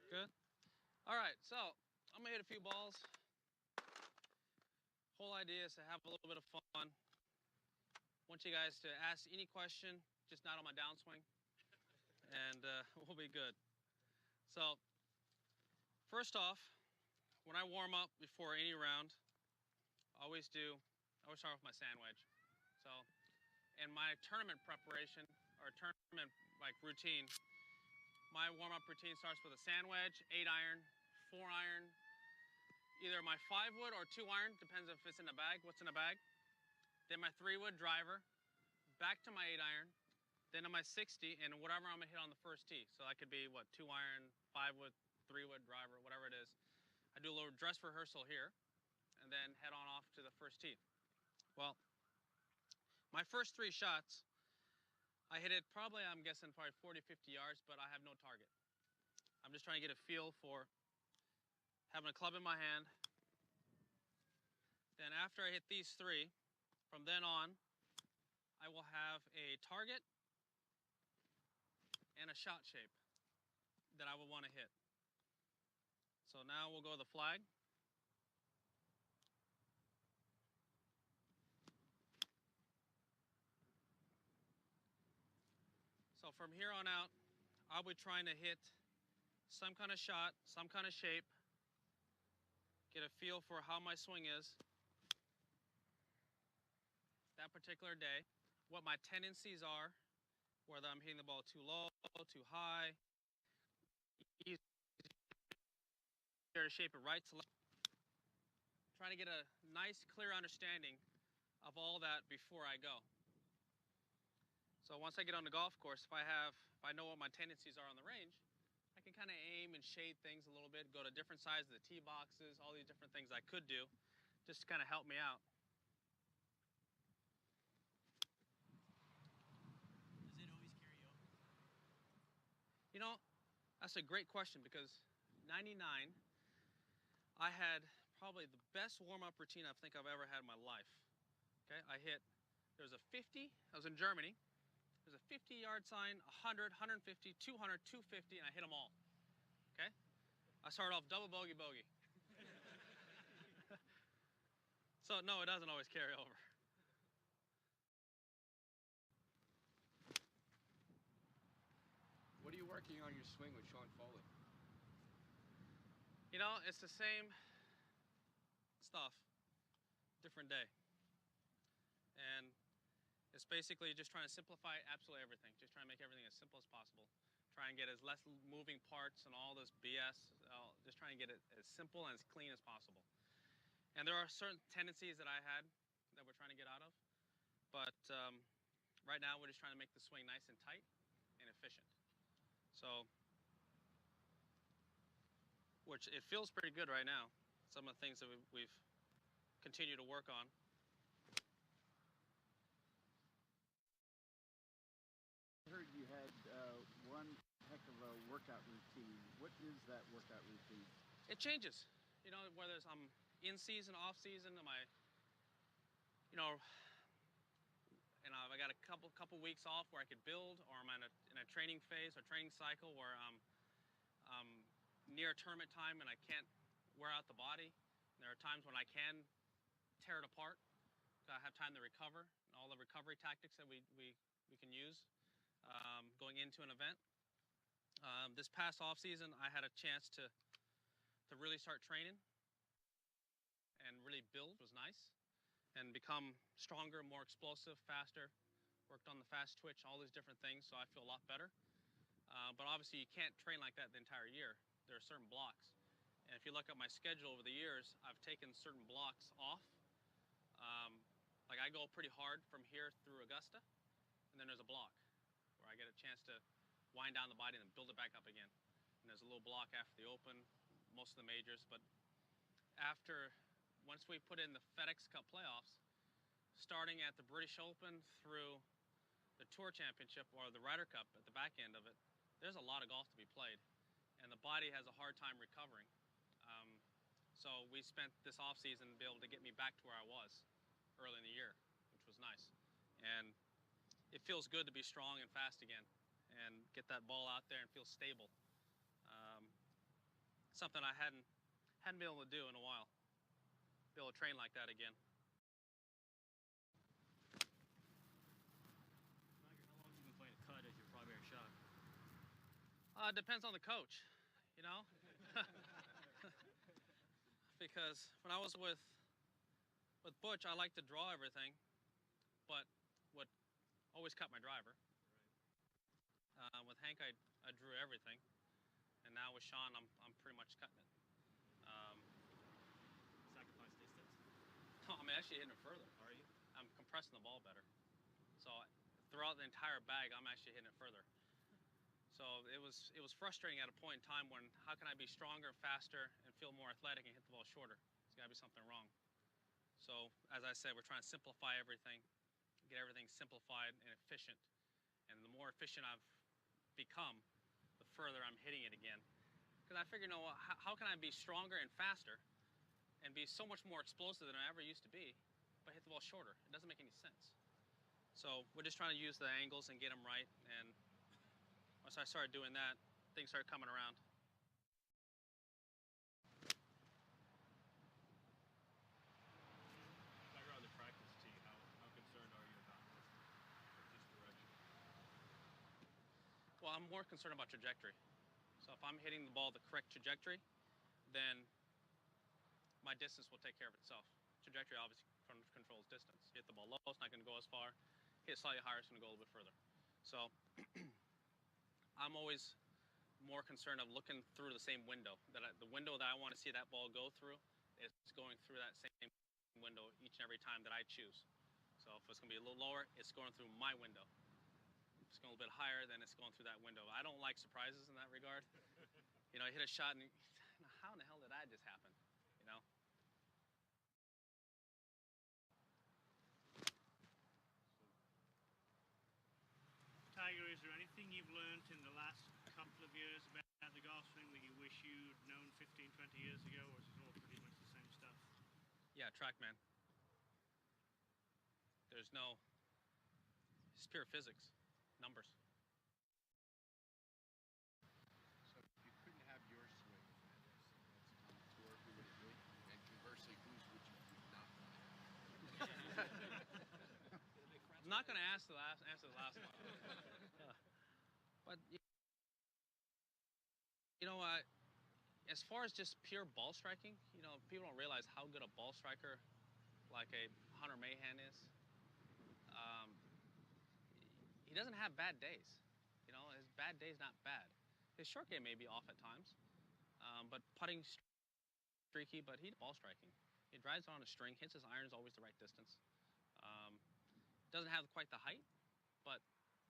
Good. All right, so I'm gonna hit a few balls. Whole idea is to have a little bit of fun. I want you guys to ask any question, just not on my downswing, and we'll be good. So, first off, when I warm up before any round, I always start with my sand wedge. So, in my tournament preparation or tournament like routine, my warm-up routine starts with a sand wedge, 8-iron, 4-iron, either my 5-wood or 2-iron, depends if it's in the bag, what's in the bag. Then my 3-wood driver, back to my 8-iron, then to my 60, and whatever I'm gonna hit on the first tee. So that could be what, 2-iron, 5-wood, 3-wood driver, whatever it is. I do a little dress rehearsal here, and then head on off to the first tee. Well, my first 3 shots, I hit it probably, I'm guessing probably 40, 50 yards, but I have no target. I'm just trying to get a feel for having a club in my hand. Then after I hit these 3, from then on, I will have a target and a shot shape that I will want to hit. So now we'll go to the flag. So from here on out, I'll be trying to hit some kind of shot, some kind of shape, get a feel for how my swing is that particular day, what my tendencies are, whether I'm hitting the ball too low, too high, easier to shape it right to left. Trying to get a nice, clear understanding of all that before I go. So once I get on the golf course, if I know what my tendencies are on the range, I can kind of aim and shade things a little bit, go to different sides of the tee boxes, all these different things I could do, just to kind of help me out. Does it always carry over? You know, that's a great question because 99, I had probably the best warm-up routine I think I've ever had in my life. Okay, there was a 50, I was in Germany, there's a 50-yard sign, 100, 150, 200, 250, and I hit them all. Okay? I started off double bogey bogey. So no, it doesn't always carry over. What are you working on your swing with Sean Foley? You know, it's the same stuff, different day. And it's basically just trying to simplify absolutely everything. Just trying to make everything as simple as possible. Try and get as less moving parts and all this BS. Just trying to get it as simple and as clean as possible. And there are certain tendencies that I had that we're trying to get out of. But right now we're just trying to make the swing nice and tight and efficient. So, which it feels pretty good right now. Some of the things that we've continued to work on. I heard you had one heck of a workout routine. What is that workout routine? It changes. You know, whether I'm in season, off season, am I, you know, and I got a couple weeks off where I could build, or I'm in a training phase or training cycle where I'm near tournament time and I can't wear out the body. And there are times when I can tear it apart. I have time to recover, and all the recovery tactics that we can use going into an event. This past off season, I had a chance to really start training and really build. It was nice, and become stronger, more explosive, faster. Worked on the fast twitch, all these different things, so I feel a lot better. But obviously, you can't train like that the entire year. There are certain blocks, and if you look at my schedule over the years, I've taken certain blocks off. Like I go pretty hard from here through Augusta, and then there's a block where I get a chance to wind down the body and then build it back up again. And there's a little block after the Open, most of the majors, but once we put in the FedEx Cup playoffs, starting at the British Open through the Tour Championship or the Ryder Cup at the back end of it, there's a lot of golf to be played, and the body has a hard time recovering. So we spent this off season to be able to get me back to where I was early in the year, which was nice. And it feels good to be strong and fast again and get that ball out there and feel stable. something I hadn't been able to do in a while. Be able to train like that again. How long have you been playing cut as your primary shot? Depends on the coach, you know. Because when I was with Butch, I liked to draw everything, but would always cut my driver. With Hank, I drew everything, and now with Sean, I'm pretty much cutting it. Sacrifice distance. I'm actually hitting it further. Are you? I'm compressing the ball better. So throughout the entire bag, I'm actually hitting it further. So it was frustrating at a point in time when how can I be stronger, faster, and feel more athletic and hit the ball shorter? There's got to be something wrong. So as I said, we're trying to simplify everything, get everything simplified and efficient. And the more efficient I've become, the further I'm hitting it again. Because I figure, how can I be stronger and faster and be so much more explosive than I ever used to be, but hit the ball shorter? It doesn't make any sense. So we're just trying to use the angles and get them right. And once I started doing that, things started coming around. Back around the practice tee, how concerned are you about this direction? Well, I'm more concerned about trajectory. So if I'm hitting the ball the correct trajectory, then my distance will take care of itself. Trajectory obviously controls distance. Hit the ball low, it's not going to go as far. Hit slightly higher, it's going to go a little bit further. So I'm always more concerned of looking through the same window. The window that I want to see that ball go through, it's going through that same window each and every time that I choose. So if it's going to be a little lower, it's going through my window. If it's going a little bit higher, then it's going through that window. I don't like surprises in that regard. You know, I hit a shot and how in the hell did that just happen? You know? Tiger, is there anything you've learned in the last couple of years about the golf swing that you wish you'd known 15, 20 years ago, or is it all pretty much the same stuff? Yeah, TrackMan. There's no, it's pure physics, numbers. So if you couldn't have your swing that's on tour, who would it be? And conversely, whose would you not want to have? I'm not going to answer the last one. But you know what? As far as just pure ball striking, you know, people don't realize how good a ball striker like a Hunter Mahan is. He doesn't have bad days. You know, his bad day's not bad. His short game may be off at times, but putting streaky, but he's ball striking. He drives on a string, hits his irons always the right distance. Doesn't have quite the height, but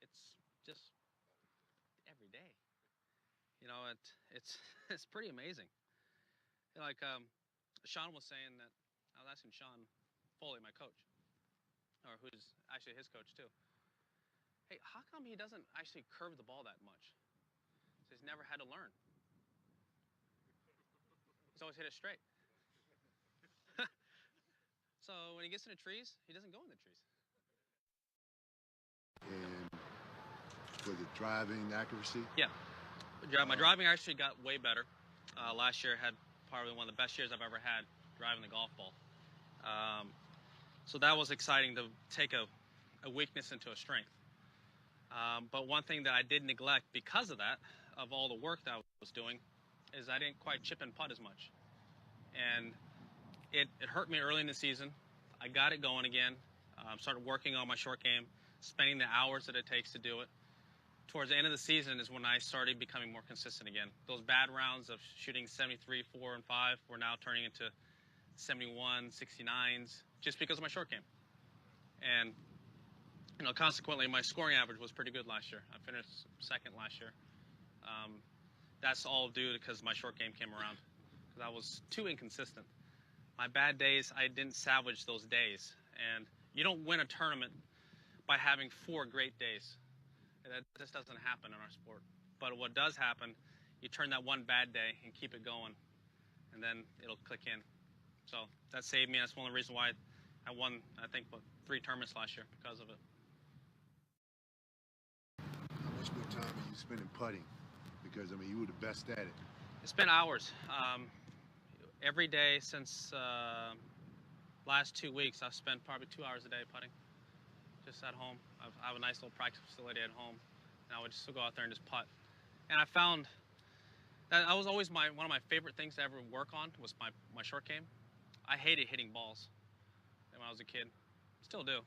it's just every day. You know, it's pretty amazing. Like Sean was saying that, I was asking Sean Foley, my coach, or who's actually his coach too. Hey, how come he doesn't actually curve the ball that much? So he's never had to learn. He's always hit it straight. So when he gets in the trees, he doesn't go in the trees. And for the driving accuracy? Yeah. My driving actually got way better. Last year had probably one of the best years I've ever had driving the golf ball. So that was exciting to take a weakness into a strength. But one thing that I did neglect because of that, of all the work that I was doing, is I didn't quite chip and putt as much. And it hurt me early in the season. I got it going again, started working on my short game, spending the hours that it takes to do it. Towards the end of the season is when I started becoming more consistent again. Those bad rounds of shooting 73, 4, and 5 were now turning into 71, 69s, just because of my short game. And, you know, consequently, my scoring average was pretty good last year. I finished second last year. That's all due because my short game came around, because I was too inconsistent. My bad days, I didn't salvage those days. And you don't win a tournament by having 4 great days. That just doesn't happen in our sport. But what does happen, you turn that one bad day and keep it going, and then it'll click in. So that saved me. That's one of the reasons why I won, I think, 3 tournaments last year because of it. How much more time are you spending putting? Because, I mean, you were the best at it. Spent hours. Every day since last 2 weeks, I've spent probably 2 hours a day putting, just at home. I have a nice little practice facility at home, and I would just go out there and just putt. And I found that was always one of my favorite things to ever work on was my short game. I hated hitting balls when I was a kid. Still do.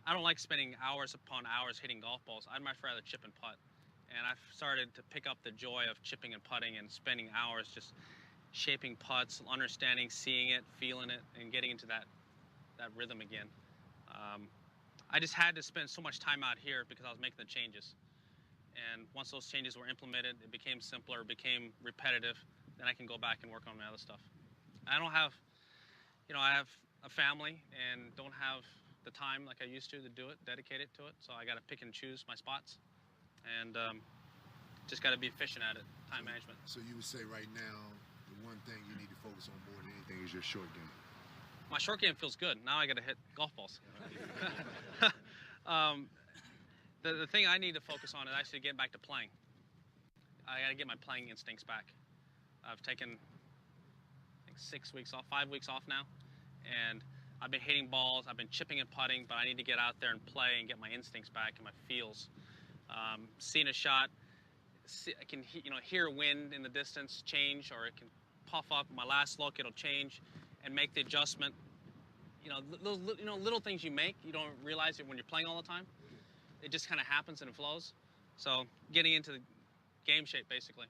I don't like spending hours upon hours hitting golf balls. I'd much rather chip and putt. And I've started to pick up the joy of chipping and putting and spending hours just shaping putts, understanding, seeing it, feeling it, and getting into that rhythm again. I just had to spend so much time out here because I was making the changes. And once those changes were implemented, it became simpler, became repetitive. Then I can go back and work on my other stuff. I don't have, I have a family and don't have the time like I used to do it, dedicate it to it. So I got to pick and choose my spots, and just got to be efficient at it, time management. So you would say right now, the one thing you need to focus on more than anything is your short game. My short game feels good. Now I got to hit golf balls. The thing I need to focus on is actually getting back to playing. I got to get my playing instincts back. I've taken, I think, 6 weeks off, 5 weeks off now, and I've been hitting balls, I've been chipping and putting, but I need to get out there and play and get my instincts back and my feels. Seeing a shot, I can hear wind in the distance change, or it can puff up. My last look, it'll change, and make the adjustment. Those little things you make, you don't realize it when you're playing all the time. It just kind of happens and it flows. So getting into the game shape, basically.